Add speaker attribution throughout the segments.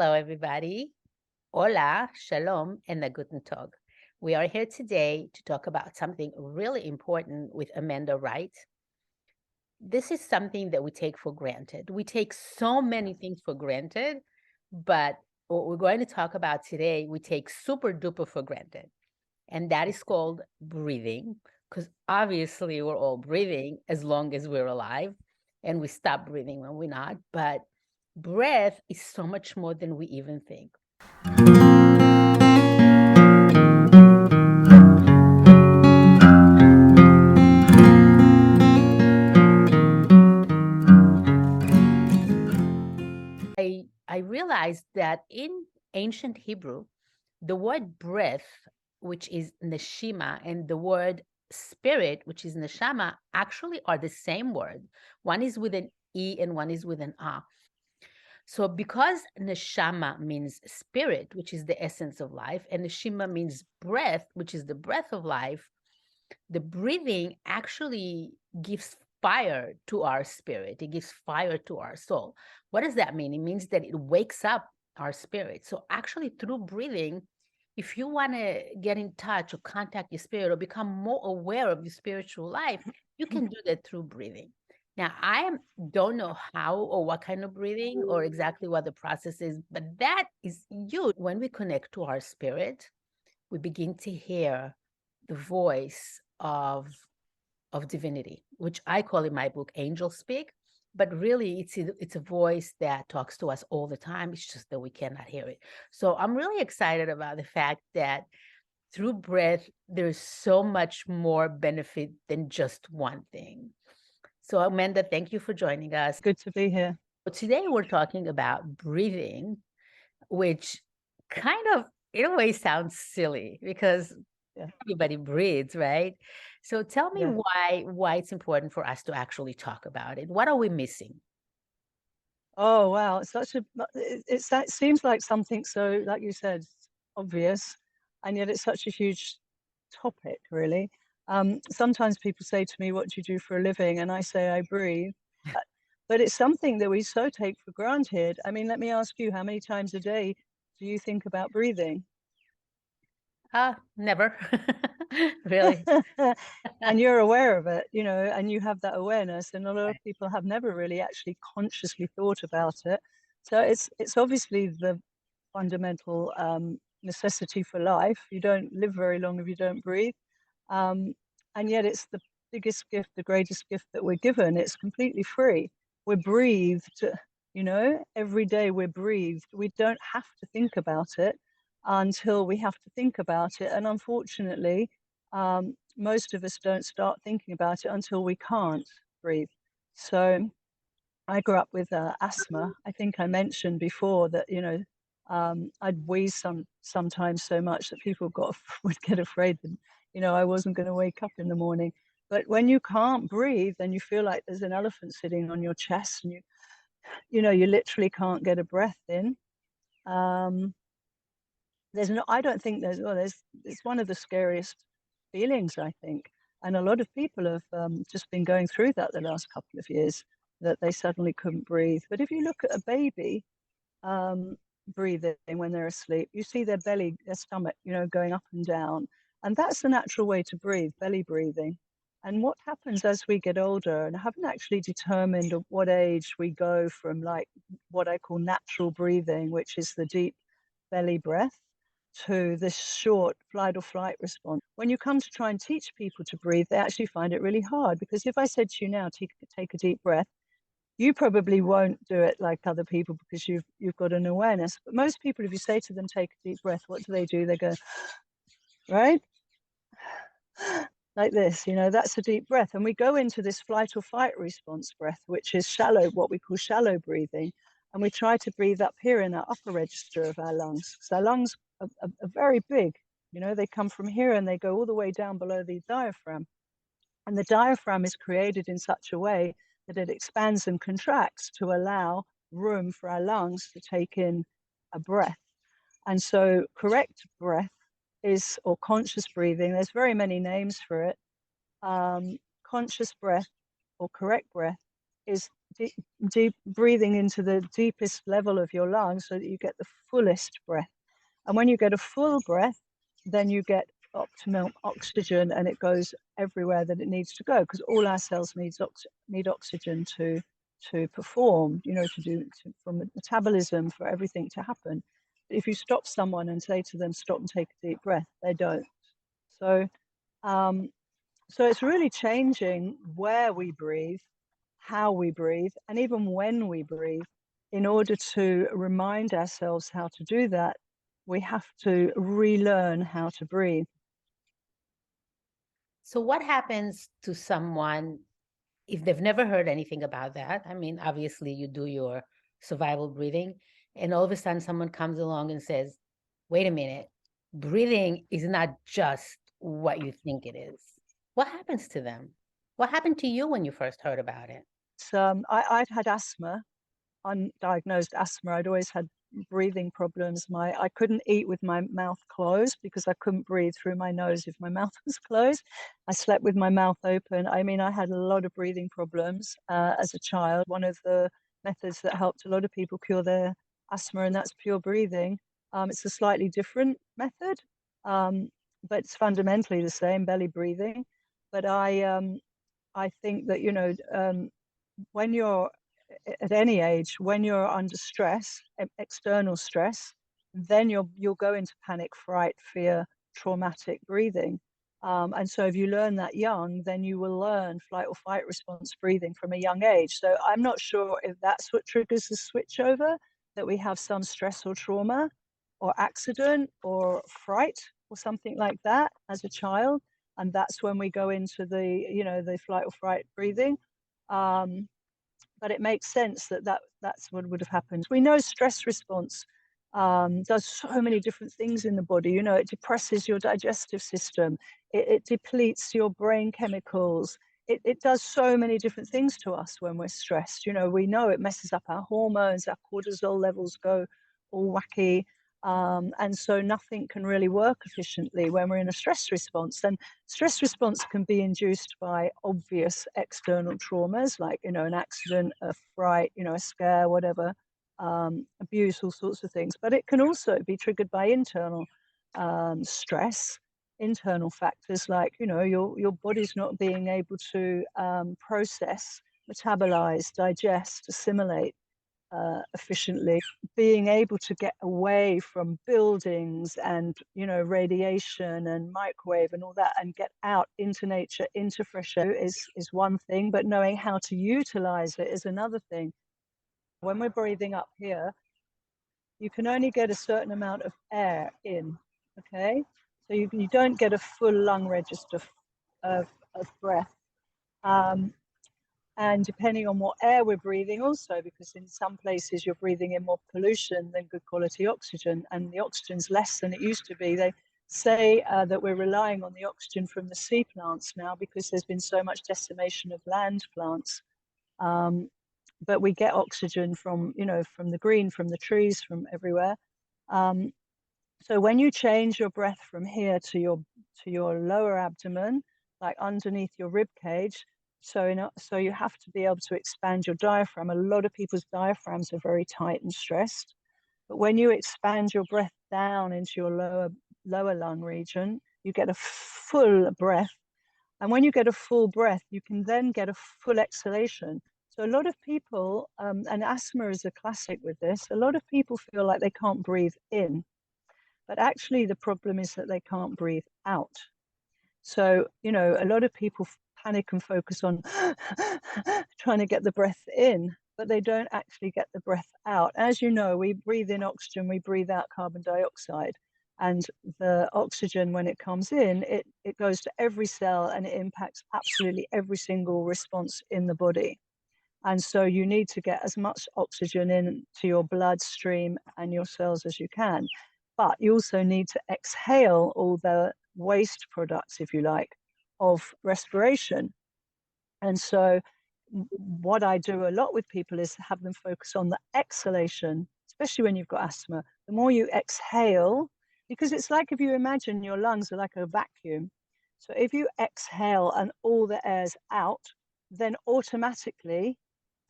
Speaker 1: Hello, everybody. Hola, shalom, and a guten tag. We are here today to talk about something really important with Amanda Wright. This is something that we take for granted. We take so many things for granted, but what we're going to talk about today, we take super duper for granted. And that is called breathing, because obviously we're all breathing as long as we're alive, and we stop breathing when we're not. But breath is so much more than we even think. I realized that in ancient Hebrew, the word breath, which is neshima, and the word spirit, which is neshama, actually are the same word. One is with an E and one is with an A. So because neshama means spirit, which is the essence of life, and neshima means breath, which is the breath of life, the breathing actually gives fire to our spirit. It gives fire to our soul. What does that mean? It means that it wakes up our spirit. So actually through breathing, if you want to get in touch or contact your spirit or become more aware of your spiritual life, you can do that through breathing. Now, don't know how or what kind of breathing or exactly what the process is, but that is huge. When we connect to our spirit, we begin to hear the voice of divinity, which I call in my book angel speak. But really, it's a voice that talks to us all the time. It's just that we cannot hear it. So I'm really excited about the fact that through breath, there's so much more benefit than just one thing. So Amanda, thank you for joining us.
Speaker 2: Good to be here.
Speaker 1: Today we're talking about breathing, which kind of in a way sounds silly because
Speaker 2: Yeah,
Speaker 1: everybody breathes, right? So tell me
Speaker 2: yeah.
Speaker 1: why it's important for us to actually talk about it. What are we missing?
Speaker 2: Oh, wow. It's such a, it seems like something so, like you said, obvious, and yet it's such a huge topic, really. Sometimes people say to me, "What do you do for a living?" And I say, "I breathe." Uh, But it's something that we so take for granted. I mean, let me ask you, how many times a day do you think about breathing?
Speaker 1: Never. Really.
Speaker 2: And you're aware of it, and you have that awareness, and a lot of people have never really actually consciously thought about it. So it's obviously the fundamental necessity for life. You don't live very long if you don't breathe, um, and yet it's the biggest gift, the greatest gift that we're given. It's completely free. We're breathed, every day we're breathed. We don't have to think about it until we have to think about it, and unfortunately, most of us don't start thinking about it until we can't breathe. So I grew up with asthma. I think I mentioned before that I'd wheeze sometimes so much that people would get afraid that I wasn't going to wake up in the morning. But when you can't breathe, then you feel like there's an elephant sitting on your chest, and you literally can't get a breath in. Um, there's no, I don't think there's it's one of the scariest feelings, I think, and a lot of people have just been going through that the last couple of years, that they suddenly couldn't breathe. But if you look at a baby um, breathing when they're asleep, you see their belly, their stomach, going up and down, and that's the natural way to breathe, belly breathing. And what happens as we get older, and I haven't actually determined at what age we go from, like, what I call natural breathing, which is the deep belly breath, to this short flight or flight response. When you come to try and teach people to breathe, they actually find it really hard, because if I said to you now, take a deep breath, you probably won't do it like other people because you've got an awareness. But most people, if you say to them, take a deep breath, what do? They go, right? Like this, that's a deep breath. And we go into this flight or fight response breath, which is shallow, what we call shallow breathing. And we try to breathe up here in our upper register of our lungs. So our lungs are very big. They come from here and they go all the way down below the diaphragm. And the diaphragm is created in such a way that it expands and contracts to allow room for our lungs to take in a breath. And so correct breath or conscious breathing, there's very many names for it. Conscious breath or correct breath is deep breathing into the deepest level of your lungs so that you get the fullest breath. And when you get a full breath, then you get optimal oxygen, and it goes everywhere that it needs to go, because all our cells need oxygen to perform, from metabolism, for everything to happen. If you stop someone and say to them, stop and take a deep breath, they don't. So so it's really changing where we breathe, how we breathe, and even when we breathe. In order to remind ourselves how to do that, we have to relearn how to breathe.
Speaker 1: So what happens to someone if they've never heard anything about that? I mean, obviously you do your survival breathing, and all of a sudden someone comes along and says, wait a minute, breathing is not just what you think it is. What happens to them? What happened to you when you first heard about it?
Speaker 2: I'd had asthma, undiagnosed asthma. I'd always had breathing problems. I couldn't eat with my mouth closed because I couldn't breathe through my nose if my mouth was closed. I slept with my mouth open. I mean, I had a lot of breathing problems as a child. One of the methods that helped a lot of people cure their asthma, and that's pure breathing. It's a slightly different method, but it's fundamentally the same, belly breathing. But I think that, when you're at any age, when you're under stress, external stress, then you'll go into panic, fright, fear, traumatic breathing. And so if you learn that young, then you will learn flight or fight response breathing from a young age. So I'm not sure if that's what triggers the switch over, that we have some stress or trauma or accident or fright or something like that as a child. And that's when we go into the flight or fright breathing. But it makes sense that's what would have happened. We know stress response does so many different things in the body. It depresses your digestive system. It depletes your brain chemicals. It does so many different things to us when we're stressed. We know it messes up our hormones, our cortisol levels go all wacky. And so nothing can really work efficiently when we're in a stress response. And stress response can be induced by obvious external traumas, like, an accident, a fright, a scare, whatever, abuse, all sorts of things. But it can also be triggered by internal stress, internal factors like, your body's not being able to process, metabolize, digest, assimilate efficiently, being able to get away from buildings and radiation and microwave and all that, and get out into nature, into fresh air is one thing, but knowing how to utilize it is another thing. When we're breathing up here, you can only get a certain amount of air in, okay? So you don't get a full lung register of breath. And depending on what air we're breathing also, because in some places you're breathing in more pollution than good quality oxygen, and the oxygen's less than it used to be. They say that we're relying on the oxygen from the sea plants now because there's been so much decimation of land plants. But we get oxygen from the green, from the trees, from everywhere. So when you change your breath from here to your lower abdomen, like underneath your rib cage, so you have to be able to expand your diaphragm. A lot of people's diaphragms are very tight and stressed. But when you expand your breath down into your lower lung region, you get a full breath. And when you get a full breath, you can then get a full exhalation. So a lot of people, and asthma is a classic with this, a lot of people feel like they can't breathe in. But actually the problem is that they can't breathe out. So, a lot of people panic and focus on trying to get the breath in, but they don't actually get the breath out. As you know, we breathe in oxygen, we breathe out carbon dioxide. And the oxygen, when it comes in, it goes to every cell and it impacts absolutely every single response in the body. And so you need to get as much oxygen into your bloodstream and your cells as you can. But you also need to exhale all the waste products, if you like, of respiration. And so what I do a lot with people is have them focus on the exhalation, especially when you've got asthma. The more you exhale, because it's like if you imagine your lungs are like a vacuum. So if you exhale and all the air's out, then automatically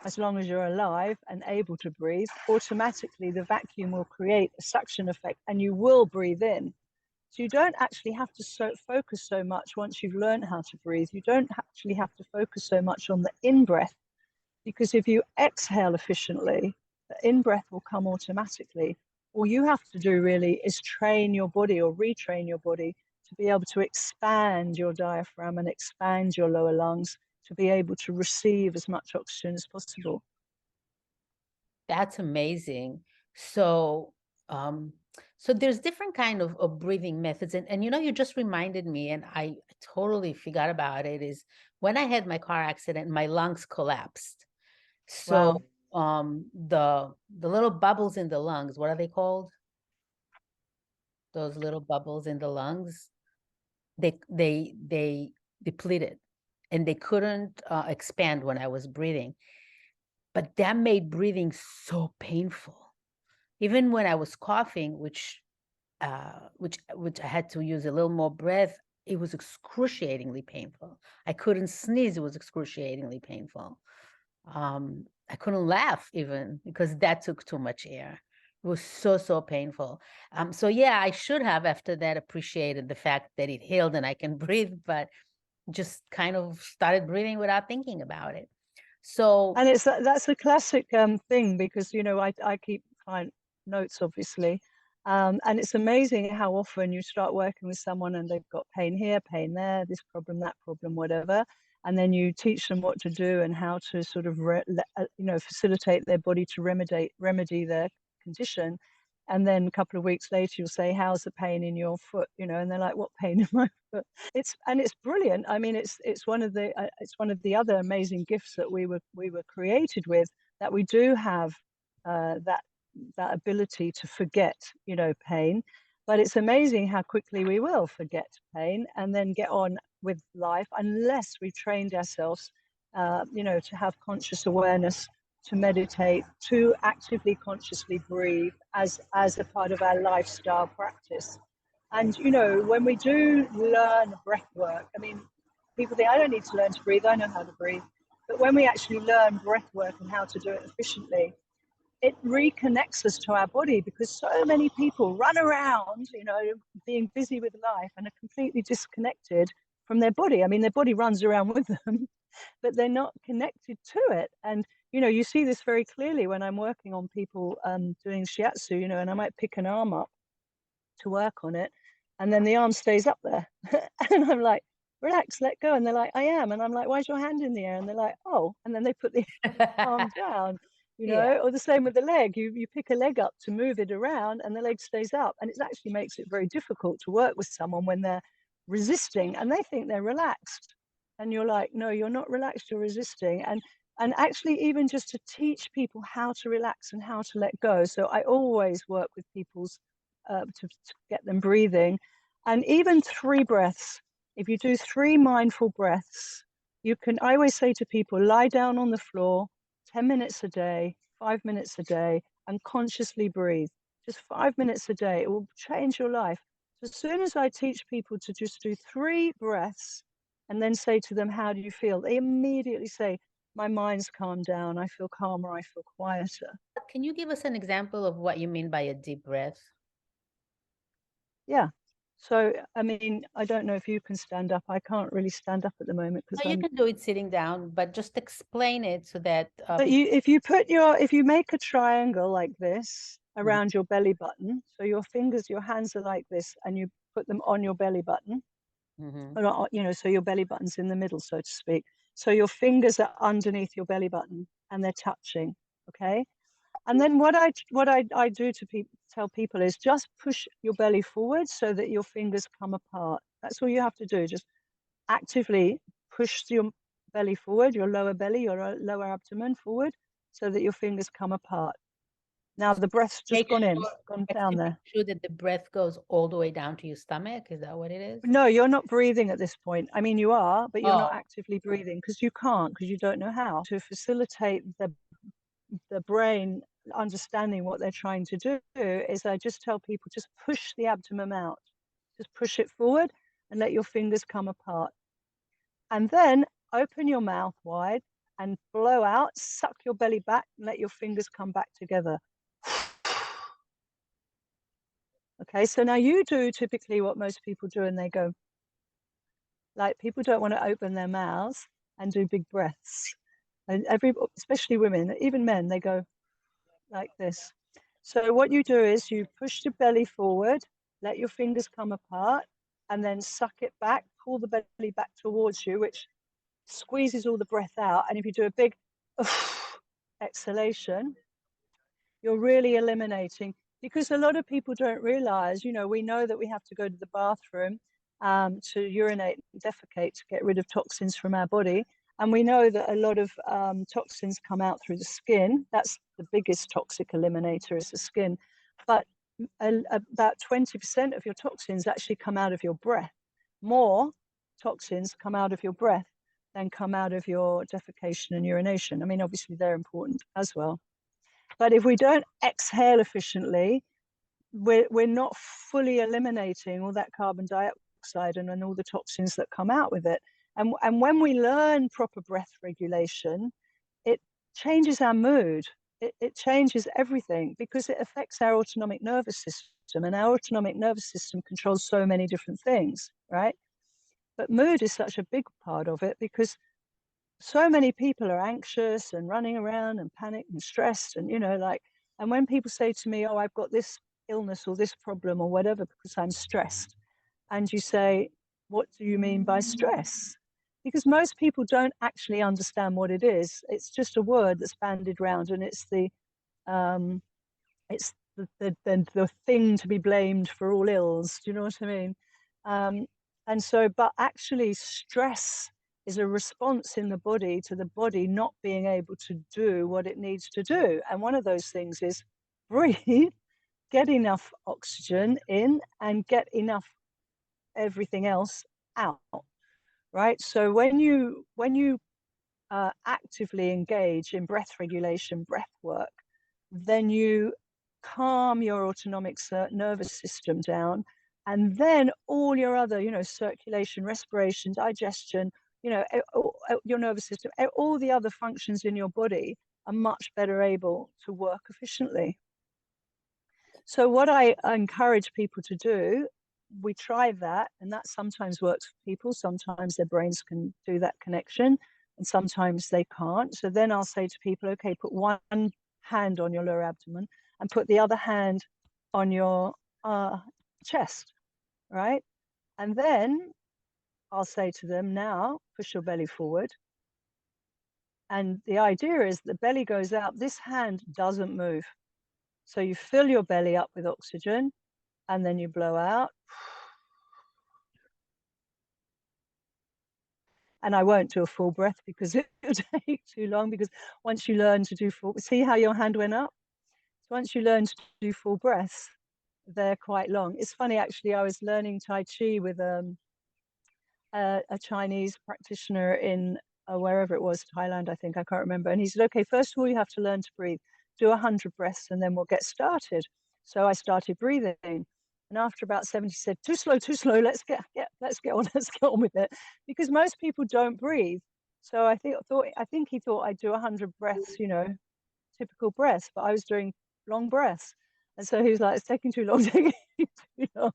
Speaker 2: as long as you're alive and able to breathe, automatically the vacuum will create a suction effect and you will breathe in. So you don't actually have to focus so much once you've learned how to breathe. You don't actually have to focus so much on the in-breath, because if you exhale efficiently, the in-breath will come automatically. All you have to do really is train your body or retrain your body to be able to expand your diaphragm and expand your lower lungs to be able to receive as much oxygen as possible.
Speaker 1: That's amazing. So, so there's different kind of breathing methods, and you just reminded me, and I totally forgot about it. Is when I had my car accident, my lungs collapsed.
Speaker 2: Wow.
Speaker 1: So, the little bubbles in the lungs, what are they called? Those little bubbles in the lungs, they depleted, and they couldn't expand when I was breathing. But that made breathing so painful. Even when I was coughing, which I had to use a little more breath, it was excruciatingly painful. I couldn't sneeze, it was excruciatingly painful. I couldn't laugh even because that took too much air. It was so painful. So yeah, I should have after that appreciated the fact that it healed and I can breathe, but just kind of started breathing without thinking about it. So
Speaker 2: And that's a classic thing, because I keep client notes, obviously, and it's amazing how often you start working with someone and they've got pain here, pain there, this problem, that problem, whatever, and then you teach them what to do and how to sort of facilitate their body to remedy their condition. And then a couple of weeks later, you'll say, "How's the pain in your foot?" And they're like, "What pain in my foot?" It's brilliant. I mean, it's one of the other amazing gifts that we were created with, that we do have that ability to forget, pain. But it's amazing how quickly we will forget pain and then get on with life unless we trained ourselves, to have conscious awareness, to meditate, to actively consciously breathe as a part of our lifestyle practice. And when we do learn breath work, I mean, people think I don't need to learn to breathe, I know how to breathe. But when we actually learn breath work and how to do it efficiently, it reconnects us to our body, because so many people run around, being busy with life and are completely disconnected from their body. I mean, their body runs around with them, but they're not connected to it. And you see this very clearly when I'm working on people doing shiatsu, and I might pick an arm up to work on it, and then the arm stays up there. And I'm like, "Relax, let go." And they're like, "I am." And I'm like, "Why's your hand in the air?" And they're like, "Oh." And then they put the arm down,
Speaker 1: yeah.
Speaker 2: or the same with the leg. You pick a leg up to move it around and the leg stays up. And it actually makes it very difficult to work with someone when they're resisting and they think they're relaxed. And you're like, "No, you're not relaxed, you're resisting." And actually, even just to teach people how to relax and how to let go. So I always work with people's to get them breathing. And even 3 breaths, if you do 3 mindful breaths, I always say to people, lie down on the floor 10 minutes a day, 5 minutes a day, and consciously breathe. Just 5 minutes a day. It will change your life. So as soon as I teach people to just do 3 breaths and then say to them, "How do you feel?" they immediately say, "My mind's calmed down. I feel calmer. I feel quieter."
Speaker 1: Can you give us an example of what you mean by a deep breath?
Speaker 2: Yeah. So, I mean, I don't know if you can stand up. I can't really stand up at the moment because
Speaker 1: No, you
Speaker 2: I'm.
Speaker 1: can do it sitting down, but just explain it so that
Speaker 2: But
Speaker 1: people.
Speaker 2: if you make a triangle like this
Speaker 1: Mhm,
Speaker 2: around your belly button, so your hands are like this, and you put them on your belly button,
Speaker 1: mhm.
Speaker 2: or so your belly button's in the middle, so to speak. So your fingers are underneath your belly button and they're touching. Okay. And then what I do to tell people is just push your belly forward so that your fingers come apart. That's all you have to do. Just actively push your belly forward, your lower belly, your lower abdomen forward, so that your fingers come apart. Now the breath's just
Speaker 1: Make sure,
Speaker 2: gone down
Speaker 1: make
Speaker 2: there.
Speaker 1: sure that the breath goes all the way down to your stomach. Is that what it is?
Speaker 2: No, you're not breathing at this point. I mean, you are, but you're not
Speaker 1: Oh,
Speaker 2: actively breathing because you can't, because you don't know how. To facilitate the brain understanding what they're trying to do is I just tell people, just push the abdomen out, just push it forward and let your fingers come apart. And then open your mouth wide and blow out, suck your belly back and let your fingers come back together. Okay, so now you do typically what most people do, and they go, like, people don't want to open their mouths and do big breaths. And especially women, even men, they go like this. So what you do is you push the belly forward, let your fingers come apart, and then suck it back, pull the belly back towards you, which squeezes all the breath out. And if you do a big exhalation, you're really eliminating, because a lot of people don't realize, we know that we have to go to the bathroom to urinate and defecate to get rid of toxins from our body. And we know that a lot of toxins come out through the skin. That's the biggest toxic eliminator, is the skin. But about 20% of your toxins actually come out of your breath. More toxins come out of your breath than come out of your defecation and urination. I mean, obviously they're important as well. But if we don't exhale efficiently, we're not fully eliminating all that carbon dioxide and all the toxins that come out with it. And when we learn proper breath regulation, it changes our mood. It changes everything, because it affects our autonomic nervous system. And our autonomic nervous system controls so many different things, right? But mood is such a big part of it, because so many people are anxious and running around and panicked and stressed. And, and when people say to me, oh, I've got this illness or this problem or whatever because I'm stressed, and you say, what do you mean by stress? Because most people don't actually understand what it is. It's just a word that's bandied around, and it's the thing to be blamed for all ills. Do you know what I mean? And so, but actually, stress is a response in the body to the body not being able to do what it needs to do. And one of those things is breathe, get enough oxygen in, and get enough everything else out, right? So when you actively engage in breath regulation, breath work, then you calm your autonomic nervous system down, and then all your other, circulation, respiration, digestion, your nervous system, all the other functions in your body are much better able to work efficiently. So what I encourage people to do, we try that, and that sometimes works for people. Sometimes their brains can do that connection, and sometimes they can't. So then I'll say to people, okay, put one hand on your lower abdomen and put the other hand on your chest, right? And then I'll say to them, now push your belly forward. And the idea is the belly goes out, this hand doesn't move. So you fill your belly up with oxygen, and then you blow out. And I won't do a full breath because it will take too long, because once you learn to do full, see how your hand went up? So once you learn to do full breaths, they're quite long. It's funny, actually, I was learning Tai Chi with a Chinese practitioner in wherever it was, Thailand, I think, I can't remember. And he said, okay, first of all, you have to learn to breathe. Do 100 breaths and then we'll get started. So I started breathing. And after about 70, he said, too slow, let's get on with it. Because most people don't breathe. So I think he thought I'd do 100 breaths, typical breaths, but I was doing long breaths. And so he was like, it's taking too long, taking too long.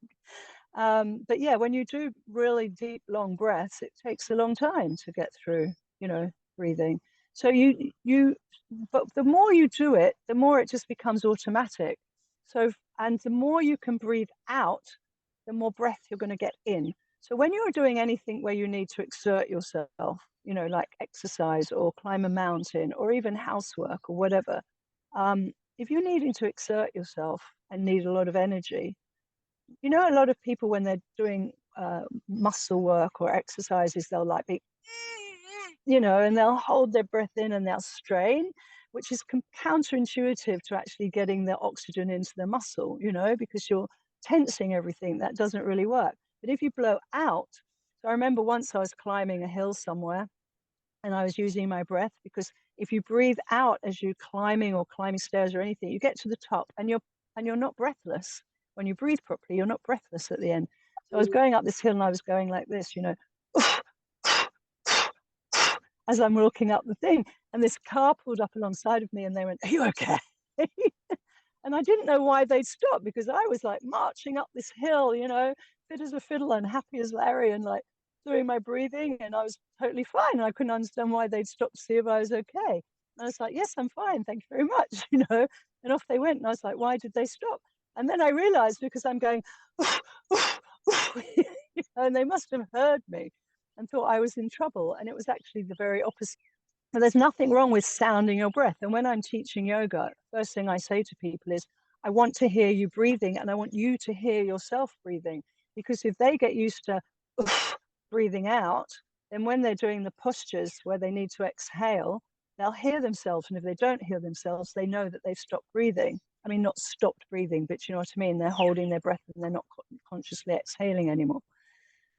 Speaker 2: But yeah, when you do really deep, long breaths, it takes a long time to get through, breathing. So but the more you do it, the more it just becomes automatic. So, and the more you can breathe out, the more breath you're going to get in. So when you're doing anything where you need to exert yourself, like exercise or climb a mountain or even housework or whatever, if you're needing to exert yourself and need a lot of energy, a lot of people, when they're doing muscle work or exercises, they'll like be, and they'll hold their breath in and they'll strain, which is counterintuitive to actually getting the oxygen into the muscle, because you're tensing everything. That doesn't really work. But if you blow out, so I remember once I was climbing a hill somewhere and I was using my breath, because if you breathe out as you're climbing stairs or anything, you get to the top and you're not breathless. When you breathe properly, you're not breathless at the end. So I was going up this hill and I was going like this, as I'm walking up the thing. And this car pulled up alongside of me and they went, "Are you okay?" And I didn't know why they'd stopped because I was like marching up this hill, fit as a fiddle and happy as Larry and like doing my breathing. And I was totally fine. And I couldn't understand why they'd stopped to see if I was okay. And I was like, "Yes, I'm fine. Thank you very much." And off they went. And I was like, "Why did they stop?" And then I realized because I'm going, and they must have heard me and thought I was in trouble. And it was actually the very opposite. But there's nothing wrong with sounding your breath. And when I'm teaching yoga, first thing I say to people is, I want to hear you breathing and I want you to hear yourself breathing. Because if they get used to breathing out, then when they're doing the postures where they need to exhale, they'll hear themselves. And if they don't hear themselves, they know that they've stopped breathing. I mean, not stopped breathing, but you know what I mean? They're holding their breath and they're not consciously exhaling anymore.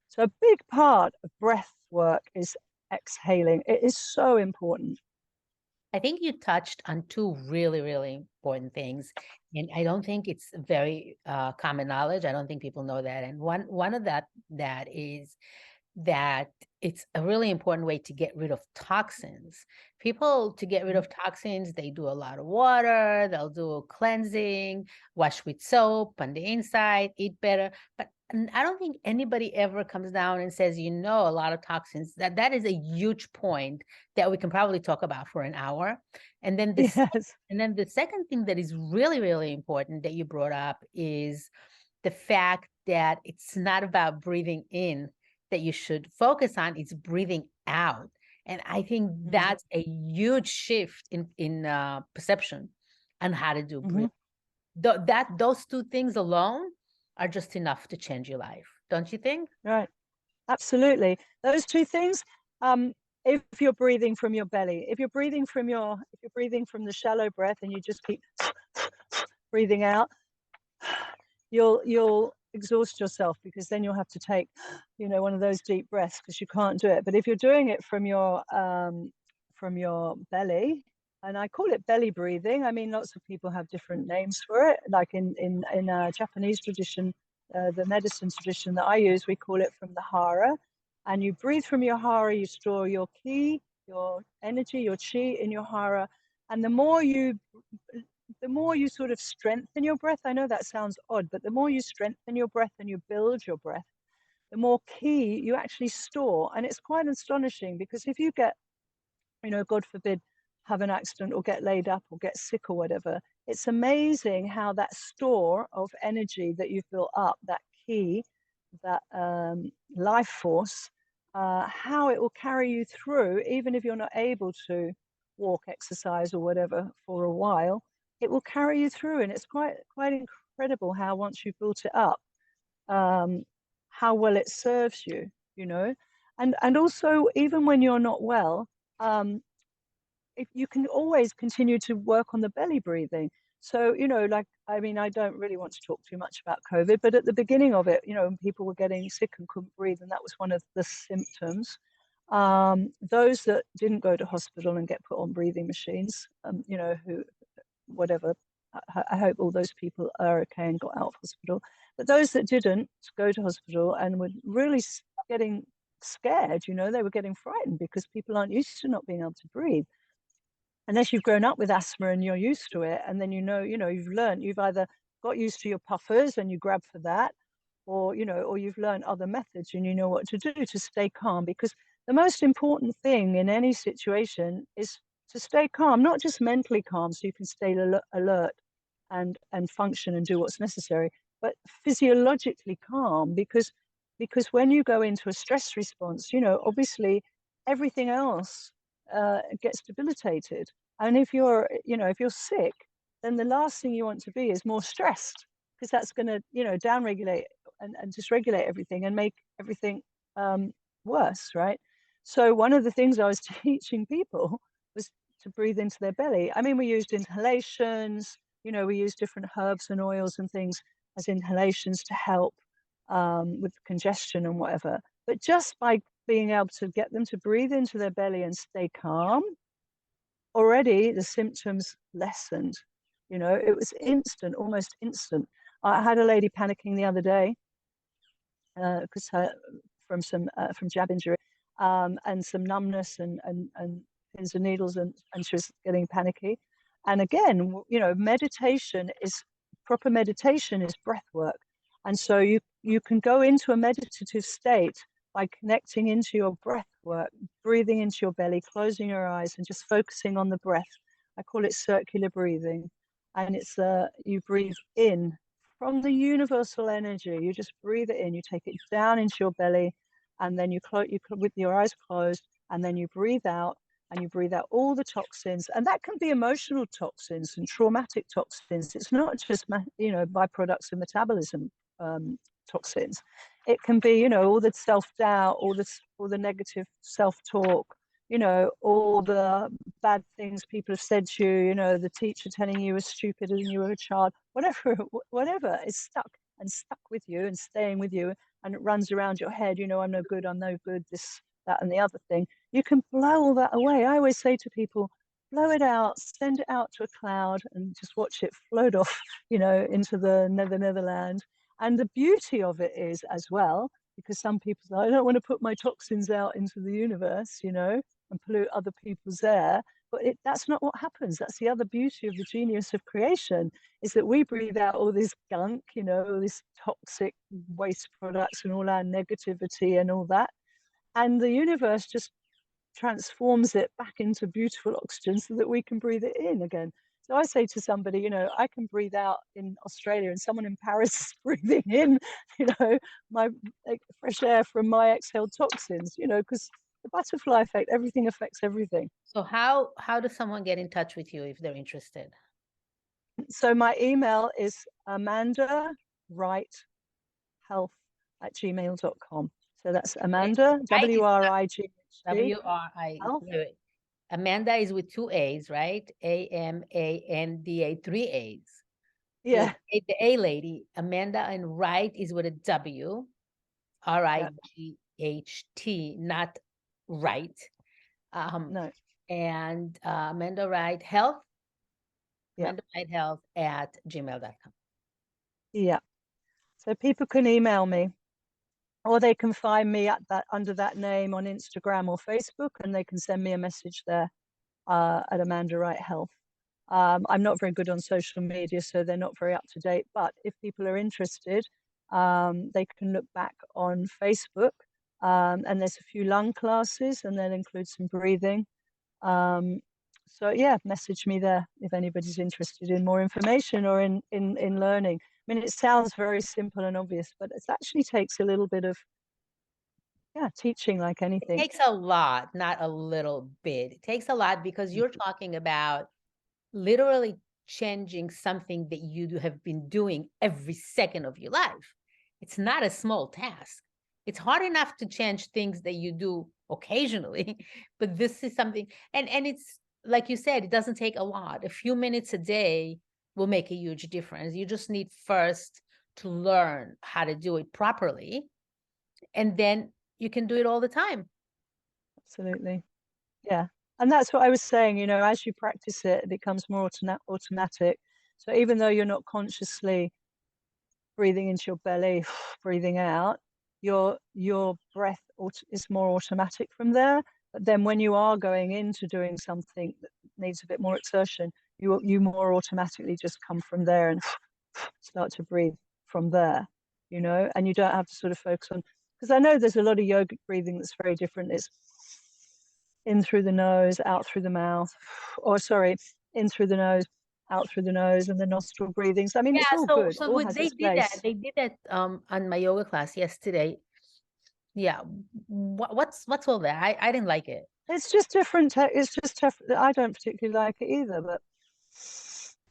Speaker 2: So a big part of breath work is exhaling. It is so important.
Speaker 1: I think you touched on two really, really important things, and I don't think it's very common knowledge. I don't think people know that. And one of that is that it's a really important way to get rid of toxins. People, to get rid of toxins, they do a lot of water, they'll do cleansing, wash with soap on the inside, eat better. But I don't think anybody ever comes down and says, a lot of toxins. That is a huge point that we can probably talk about for an hour. And then this,
Speaker 2: Yes.
Speaker 1: and then the second thing that is really, really important that you brought up is the fact that it's not about breathing in that you should focus on, it's breathing out. And I think that's a huge shift in perception on how to do breathing. Those two things alone are just enough to change your life, don't you think?
Speaker 2: Right. Absolutely. Those two things. If you're breathing from your belly, if you're breathing from the shallow breath and you just keep breathing out, you'll exhaust yourself because then you'll have to take, one of those deep breaths because you can't do it. But if you're doing it from your belly, and I call it belly breathing. I mean, lots of people have different names for it. Like in Japanese tradition, the medicine tradition that I use, we call it from the hara. And you breathe from your hara, you store your ki, your energy, your chi in your hara. And the more you sort of strengthen your breath, I know that sounds odd, but the more you strengthen your breath and you build your breath, the more ki you actually store. And it's quite astonishing because if you get, God forbid, have an accident or get laid up or get sick or whatever, it's amazing how that store of energy that you've built up, that ki, that life force, how it will carry you through, even if you're not able to walk, exercise, or whatever for a while, it will carry you through. And it's quite incredible how once you've built it up, how well it serves you, and also even when you're not well, if you can always continue to work on the belly breathing. So, I mean, I don't really want to talk too much about COVID, but at the beginning of it, people were getting sick and couldn't breathe, and that was one of the symptoms. Those that didn't go to hospital and get put on breathing machines, who, whatever, I hope all those people are okay and got out of hospital. But those that didn't go to hospital and were really getting scared, they were getting frightened because people aren't used to not being able to breathe. Unless you've grown up with asthma and you're used to it, and then you've either got used to your puffers and you grab for that, or you've learned other methods and you know what to do to stay calm. Because the most important thing in any situation is to stay calm, not just mentally calm so you can stay alert and function and do what's necessary, but physiologically calm, because when you go into a stress response, obviously everything else gets debilitated. And if you're sick, then the last thing you want to be is more stressed, because that's going to downregulate and dysregulate everything and make everything worse, right? So one of the things I was teaching people was to breathe into their belly. I mean, we used inhalations, we used different herbs and oils and things as inhalations to help with congestion and whatever. But just by being able to get them to breathe into their belly and stay calm, already the symptoms lessened. It was instant, almost instant. I had a lady panicking the other day because from jab injury, and some numbness and pins and needles, and she was getting panicky. And again, proper meditation is breath work. And so you can go into a meditative state by connecting into your breath work, breathing into your belly, closing your eyes, and just focusing on the breath. I call it circular breathing. And it's you breathe in from the universal energy. You just breathe it in, you take it down into your belly, and then you with your eyes closed, and then you breathe out, and you breathe out all the toxins. And that can be emotional toxins and traumatic toxins. It's not just byproducts of metabolism toxins. It can be all the self-doubt, all the negative self-talk, all the bad things people have said to you, the teacher telling you were stupid when you were a child, whatever is stuck with you and staying with you, and it runs around your head, I'm no good, this, that, and the other thing. You can blow all that away. I always say to people, blow it out, send it out to a cloud, and just watch it float off, into the Netherland. And the beauty of it is as well, because some people say, I don't want to put my toxins out into the universe, and pollute other people's air. But that's not what happens. That's the other beauty of the genius of creation, is that we breathe out all this gunk, all this toxic waste products and all our negativity and all that. And the universe just transforms it back into beautiful oxygen so that we can breathe it in again. So I say to somebody, I can breathe out in Australia, and someone in Paris is breathing in, my fresh air from my exhaled toxins, because the butterfly effect, everything affects everything.
Speaker 1: So how does someone get in touch with you if they're interested?
Speaker 2: So my email is AmandaWrightHealth@gmail.com. So that's Amanda, WRIGHT.
Speaker 1: WRI. Amanda is with 2 A's, right? AMANDA, 3 A's.
Speaker 2: Yeah.
Speaker 1: The A lady, Amanda, and Wright is with a W, RIGHT, not Wright.
Speaker 2: No.
Speaker 1: And AmandaWrightHealth,
Speaker 2: Yeah.
Speaker 1: AmandaWrightHealth at gmail.com.
Speaker 2: Yeah. So people can email me, or they can find me under that name on Instagram or Facebook, and they can send me a message there at AmandaWrightHealth. I'm not very good on social media, so they're not very up to date. But if people are interested, they can look back on Facebook, and there's a few lung classes, and they'll include some breathing. So yeah, message me there if anybody's interested in more information or in learning. I mean, it sounds very simple and obvious, but it actually takes a little bit of teaching, like anything.
Speaker 1: It takes a lot, not a little bit. It takes a lot, because you're talking about literally changing something that you have been doing every second of your life. It's not a small task. It's hard enough to change things that you do occasionally, but this is something, and it's like you said, it doesn't take a lot. A few minutes a day will make a huge difference. You just need first to learn how to do it properly, and then you can do it all the time.
Speaker 2: Absolutely. Yeah. And that's what I was saying, as you practice it, it becomes more automatic. So even though you're not consciously breathing into your belly, breathing out, your breath is more automatic from there. But then when you are going into doing something that needs a bit more exertion, you more automatically just come from there and start to breathe from there, and you don't have to sort of focus on, because I know there's a lot of yogic breathing that's very different. It's in through the nose, out through the mouth, or sorry, in through the nose, out through the nose, and the nostril breathings. I mean, it's all good.
Speaker 1: So
Speaker 2: all has
Speaker 1: they
Speaker 2: its
Speaker 1: did
Speaker 2: place.
Speaker 1: that. They did that on my yoga class yesterday. Yeah. What's all that? I didn't like it.
Speaker 2: It's just different. It's just I don't particularly like it either. But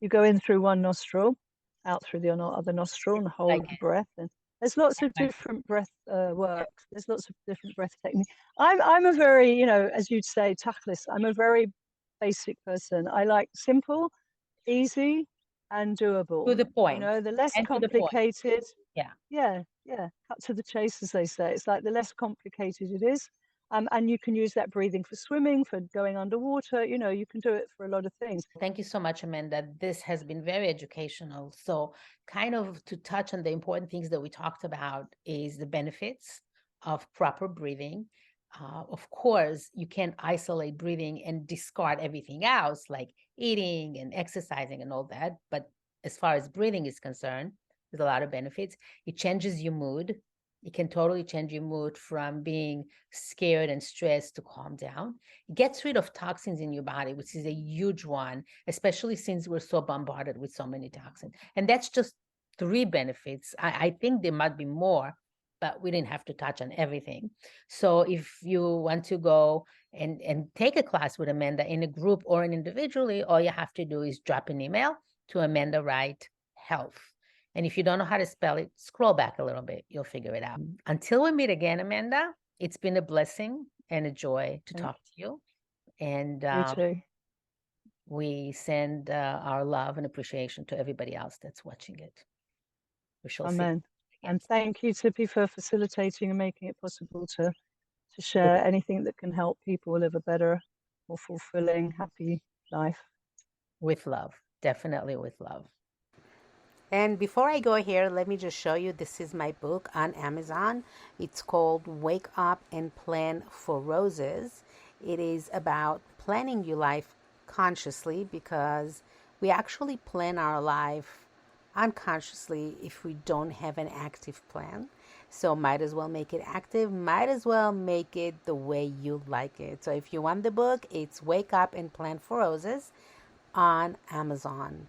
Speaker 2: you go in through one nostril, out through the other nostril, and hold the breath. And there's lots of different breath works. There's lots of different breath techniques. I'm a very, as you'd say, tachlis. I'm a very basic person. I like simple, easy, and doable.
Speaker 1: To the point.
Speaker 2: The less complicated.
Speaker 1: Yeah.
Speaker 2: Cut to the chase, as they say. It's like the less complicated it is. And you can use that breathing for swimming, for going underwater. You can do it for a lot of things.
Speaker 1: Thank you so much, Amanda. This has been very educational. So kind of to touch on the important things that we talked about is the benefits of proper breathing, Of course, you can't isolate breathing and discard everything else, like eating and exercising and all that. But as far as breathing is concerned, there's a lot of benefits. It changes your mood. It can totally change your mood from being scared and stressed to calm down. It gets rid of toxins in your body, which is a huge one, especially since we're so bombarded with so many toxins. And that's just three benefits. I think there might be more, but we didn't have to touch on everything. So if you want to go and take a class with Amanda in a group or an individually, all you have to do is drop an email to AmandaWrightHealth. And if you don't know how to spell it, scroll back a little bit. You'll figure it out. Until we meet again, Amanda, it's been a blessing and a joy to talk to you. And
Speaker 2: You too.
Speaker 1: we send our love and appreciation to everybody else that's watching it. We shall see.
Speaker 2: Amen. And thank you, Tippy, for facilitating and making it possible to share anything that can help people live a better, more fulfilling, happy life.
Speaker 1: With love. Definitely with love. And before I go here, let me just show you, this is my book on Amazon. It's called Wake Up and Plan for Roses. It is about planning your life consciously, because we actually plan our life unconsciously if we don't have an active plan. So might as well make it active, might as well make it the way you like it. So if you want the book, it's Wake Up and Plan for Roses on Amazon.